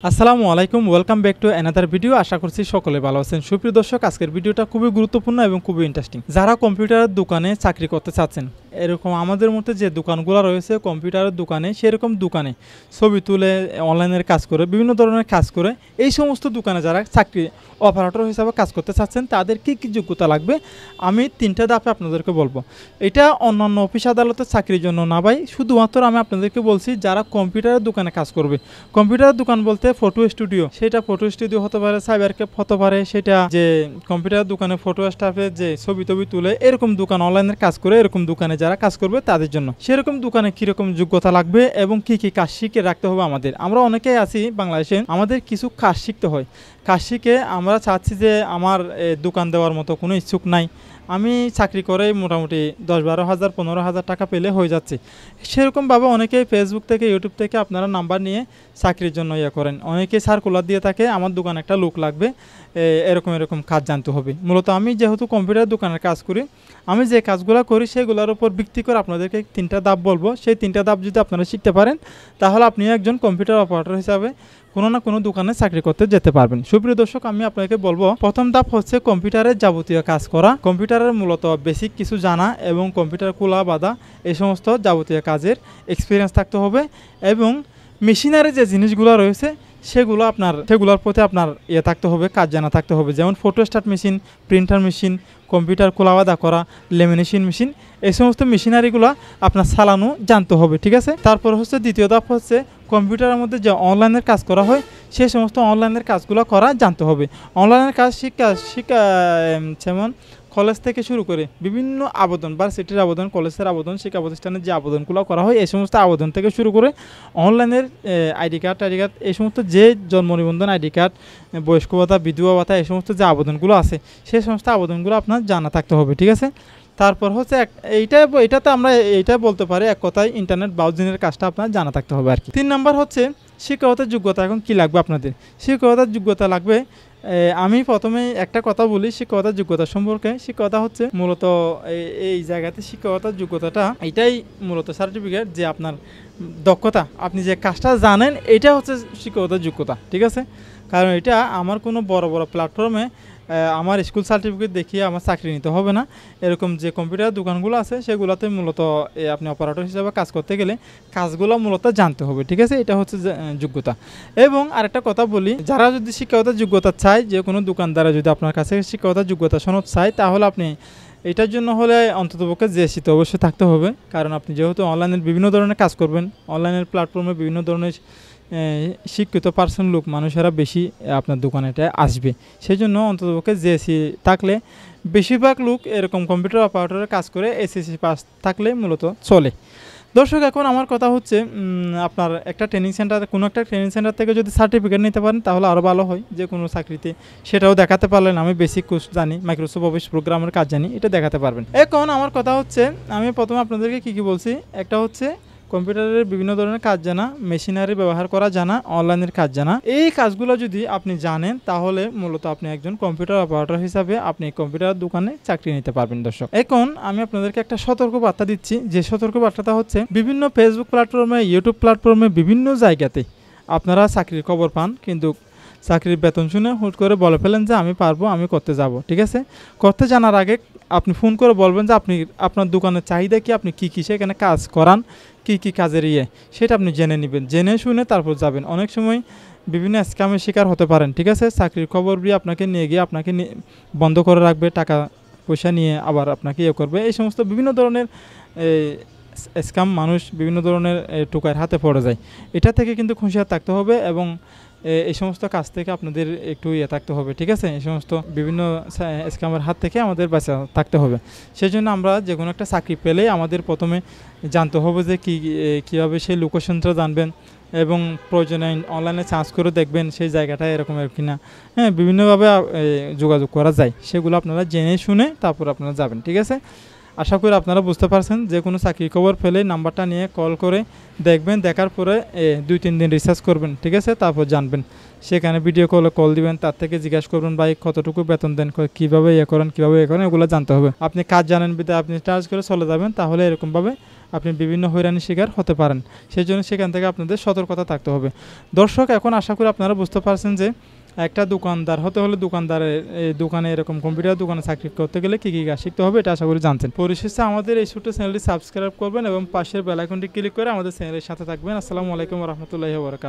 আসসালামু আলাইকুম, welcome back to another video. আশা করছি সকলে ভালো আছেন। সুপ্রিয় দর্শক, আজকের ভিডিওটা খুবই গুরুত্বপূর্ণ এবং খুবই ইন্টারেস্টিং। যারা কম্পিউটারের দোকানে চাকরি করতে চাচ্ছেন, এরকম আমাদের মধ্যে যে দোকানগুলো রয়েছে কম্পিউটারের দোকানে, সেরকম দোকানে ছবি তুলে অনলাইনের কাজ করে বিভিন্ন ধরনের কাজ করে এই সমস্ত দোকানে যারা চাকরি অপারেটর হিসাবে কাজ করতে চাচ্ছেন তাদের কী কী যোগ্যতা লাগবে আমি 3টা ধাপে আপনাদেরকে বলবো। এটা অন্যান্য অফিস আদালতের চাকরির জন্য না ভাই, শুধুমাত্র আমি আপনাদেরকে বলছি যারা কম্পিউটারের দোকানে কাজ করবে। কম্পিউটারের দোকান বলতে ফটো স্টুডিও, সেটা ফটো স্টুডিও হতে পারে, সাইবার ক্যাফ হতে পারে, সেটা যে কম্পিউটারের দোকানে ফটো স্টাফে যে ছবি টবি তুলে এরকম দোকান অনলাইনের কাজ করে এরকম দোকানে যারা কাজ করবে তাদের জন্য। সেরকম দোকানে কীরকম যোগ্যতা লাগবে এবং কী কী কাজ শিখে রাখতে হবে আমাদের। আমরা অনেকেই আছি বাংলাদেশে, আমাদের কিছু কাজ শিখতে হয়। কাজ শিখে আমরা চাচ্ছি যে আমার দোকান দেওয়ার মতো কোনো ইচ্ছুক নাই, আমি চাকরি করে মোটামুটি 10-12 হাজার 15 হাজার টাকা পেলে হয়ে যাচ্ছে। সেরকমভাবে অনেকেই ফেসবুক থেকে ইউটিউব থেকে আপনারা নাম্বার নিয়ে চাকরির জন্য করেন। অনেকেই সার্কুলার দিয়ে থাকে আমার দোকানে একটা লোক লাগবে, এরকম কাজ জানতে হবে। মূলত আমি যেহেতু কম্পিউটার দোকানের কাজ করি, আমি যে কাজগুলো করি সেগুলোর উপর ভিত্তি করে আপনাদেরকে 3টা ধাপ বলবো। সেই 3টা ধাপ যদি আপনারা শিখতে পারেন তাহলে আপনি একজন কম্পিউটার অপারেটর হিসাবে কোনো না কোনো দোকানে চাকরি করতে যেতে পারবেন। সুপ্রিয় দর্শক, আমি আপনাকে বলবো প্রথম ধাপ হচ্ছে কম্পিউটারের যাবতীয় কাজ করা। কম্পিউটারের মূলত বেসিক কিছু জানা এবং কম্পিউটার খোলা বাঁধা এই সমস্ত যাবতীয় কাজের এক্সপিরিয়েন্স থাকতে হবে এবং মেশিনারি যে জিনিসগুলো রয়েছে সেগুলোর প্রতি আপনার থাকতে হবে, কাজ জানা থাকতে হবে। যেমন photostat machine, printer machine, computer খোলা বাঁধা করা, লেমিনেশন মেশিন, এই সমস্ত মেশিনারিগুলো আপনার চালানো জানতে হবে, ঠিক আছে। তারপর হচ্ছে দ্বিতীয় ধাপ হচ্ছে কম্পিউটারের মধ্যে যে অনলাইনের কাজ করা হয় সেই সমস্ত অনলাইনের কাজগুলো করা জানতে হবে। অনলাইনের কাজ শিক্ষা যেমন কলেজ থেকে শুরু করে বিভিন্ন আবেদন, ভার্সিটির আবেদন, কলেজের আবেদন, শিক্ষা প্রতিষ্ঠানের যে আবেদনগুলো করা হয় এই সমস্ত আবেদন থেকে শুরু করে অনলাইনের আইডি কার্ড এই সমস্ত যে জন্ম নিবন্ধন, আইডি কার্ড, বয়স্ক ভাতা, বিধবা ভাতা, এই সমস্ত যে আবেদনগুলো আছে সেই সমস্ত আবেদনগুলো আপনার জানা থাকতে হবে, ঠিক আছে। তারপর হচ্ছে এইটাতে আমরা এইটাই বলতে পারি এক কথায় ইন্টারনেট ব্রাউজিংয়ের কাজটা আপনার জানা থাকতে হবে আর কি। 3 নাম্বার হচ্ছে শিক্ষকতার যোগ্যতা। এখন কি লাগবে আপনাদের? শিক্ষকতার যোগ্যতা লাগবে, আমি প্রথমে একটা কথা বলি শিক্ষকতার যোগ্যতা সম্পর্কে। শিক্ষকতা হচ্ছে মূলত এই জায়গাতে শিক্ষকতার যোগ্যতাটা এটাই মূলত সার্টিফিকেট যে আপনার দক্ষতা, আপনি যে কাজটা জানেন এটা হচ্ছে শিক্ষকতার যোগ্যতা, ঠিক আছে। কারণ এটা আমার কোনো বড় বড় প্ল্যাটফর্মে আমার স্কুল সার্টিফিকেট দেখিয়ে আমার চাকরি নিতে হবে না। এরকম যে কম্পিউটার দোকানগুলো আছে সেগুলোতে মূলত আপনি অপারেটর হিসেবে কাজ করতে গেলে কাজগুলো মূলত জানতে হবে, ঠিক আছে। এটা হচ্ছে যোগ্যতা। এবং আরেকটা কথা বলি, যারা যদি শিক্ষকতার যোগ্যতা চায়, যে কোনো দোকানদারা যদি আপনার কাছে শিক্ষকতার যোগ্যতা সনদ চায় তাহলে আপনি এটার জন্য হলে অন্ততপক্ষে জিএসসি তো অবশ্যই থাকতে হবে। কারণ আপনি যেহেতু অনলাইনের বিভিন্ন ধরনের কাজ করবেন, অনলাইনের প্ল্যাটফর্মে বিভিন্ন ধরনের শিক্ষিত পার্সন লোক মানুষেরা বেশি আপনার দোকানেটা আসবে। সেই জন্য অন্ততপক্ষে জিএসসি থাকলে বেশিরভাগ লোক এরকম কম্পিউটার অপারেটরের কাজ করে এসএসসি পাস থাকলে মূলত চলে। দর্শক, এখন আমার কথা হচ্ছে আপনার একটা ট্রেনিং সেন্টার, কোনো একটা ট্রেনিং সেন্টার থেকে যদি সার্টিফিকেট নিতে পারেন তাহলে আরও ভালো হয়। যে কোনো চাকরিতে সেটাও দেখাতে পারলেন আমি বেসিক কোর্স জানি, মাইক্রোসফট অফিস প্রোগ্রামের কাজ জানি, এটা দেখাতে পারবেন। এখন আমার কথা হচ্ছে আমি প্রথমে আপনাদেরকে কী বলছি, একটা হচ্ছে কম্পিউটারের বিভিন্ন ধরনের কাজ জানা, মেশিনারি ব্যবহার করা জানা, অনলাইনের কাজ জানা। এই কাজগুলো যদি আপনি জানেন তাহলে মূলত আপনি একজন কম্পিউটার অপারেটর হিসাবে আপনি কম্পিউটার দোকানে চাকরি নিতে পারবেন। দর্শক, এখন আমি আপনাদেরকে একটা সতর্ক বার্তা দিচ্ছি, যে সতর্ক বার্তাটা হচ্ছে বিভিন্ন ফেসবুক প্ল্যাটফর্মে, ইউটিউব প্ল্যাটফর্মে, বিভিন্ন জায়গাতে আপনারা চাকরির খবর পান, কিন্তু চাকরির বেতন শুনে হুট করে বলে ফেলেন যে আমি পারবো, আমি করতে যাব, ঠিক আছে। করতে জানার আগে আপনি ফোন করে বলবেন যে আপনার দোকানের চাহিদা কি, আপনি কী সেখানে কাজ করান, কী কাজের সেটা আপনি জেনে নেবেন, জেনে শুনে তারপর যাবেন। অনেক সময় বিভিন্ন স্ক্যামের শিকার হতে পারেন, ঠিক আছে। চাকরির খবর দিয়ে আপনাকে নিয়ে গিয়ে আপনাকে বন্ধ করে রাখবে, টাকা পয়সা নিয়ে আবার আপনাকে করবে। এই সমস্ত বিভিন্ন ধরনের স্ক্যাম মানুষ বিভিন্ন ধরনের টোকার হাতে পড়ে যায়। এটা থেকে কিন্তু হুঁশিয়ার থাকতে হবে এবং এই সমস্ত কাজ থেকে আপনাদের একটু থাকতে হবে, ঠিক আছে। এই সমস্ত বিভিন্ন স্ক্যামের হাত থেকে আমাদের বাঁচা থাকতে হবে। সেই জন্য আমরা যে কোনো একটা চাকরি পেলেই আমাদের প্রথমে জানতে হবে যে কীভাবে সেই লোকেশনটা জানবেন এবং প্রয়োজনে অনলাইনে সার্চ করে দেখবেন সেই জায়গাটা এরকম কিনা, হ্যাঁ, বিভিন্নভাবে যোগাযোগ করা যায়, সেগুলো আপনারা জেনে শুনে তারপর আপনারা যাবেন, ঠিক আছে। আশা করি আপনারা বুঝতে পারছেন। যে কোনো চাকরির খবর পেলে নাম্বারটা নিয়ে কল করে দেখবেন, দেখার পরে 2-3 দিন রিসার্চ করবেন, ঠিক আছে? তারপর জানবেন, সেখানে ভিডিও কলে কল দিবেন, তার থেকে জিজ্ঞাসা করবেন ভাই কতটুকু বেতন দেন, কীভাবে করেন, কীভাবে করেন, এগুলো জানতে হবে। আপনি কাজ জানেন বিধায় আপনি চার্জ করে চলে যাবেন, তাহলে এরকমভাবে আপনি বিভিন্ন হয়রানির শিকার হতে পারেন। সেই জন্য সেখান থেকে আপনাদের সতর্কতা থাকতে হবে। দর্শক, এখন আশা করি আপনারা বুঝতে পারছেন যে একটা দোকানদার হতে হলে দোকানদারের দোকানে এরকম কম্পিউটার দোকানে চাকরি করতে গেলে কী কী কাজ শিখতে হবে, এটা আশা করি জানছেন। পরিশেষে আমাদের এই ছোট্ট চ্যানেলটি সাবস্ক্রাইব করবেন এবং পাশের বেল আইকনটি ক্লিক করে আমাদের চ্যানেলের সাথে থাকবেন। আসসালামু আলাইকুম ওয়া রাহমাতুল্লাহি ওয়া বারাকাতুহু।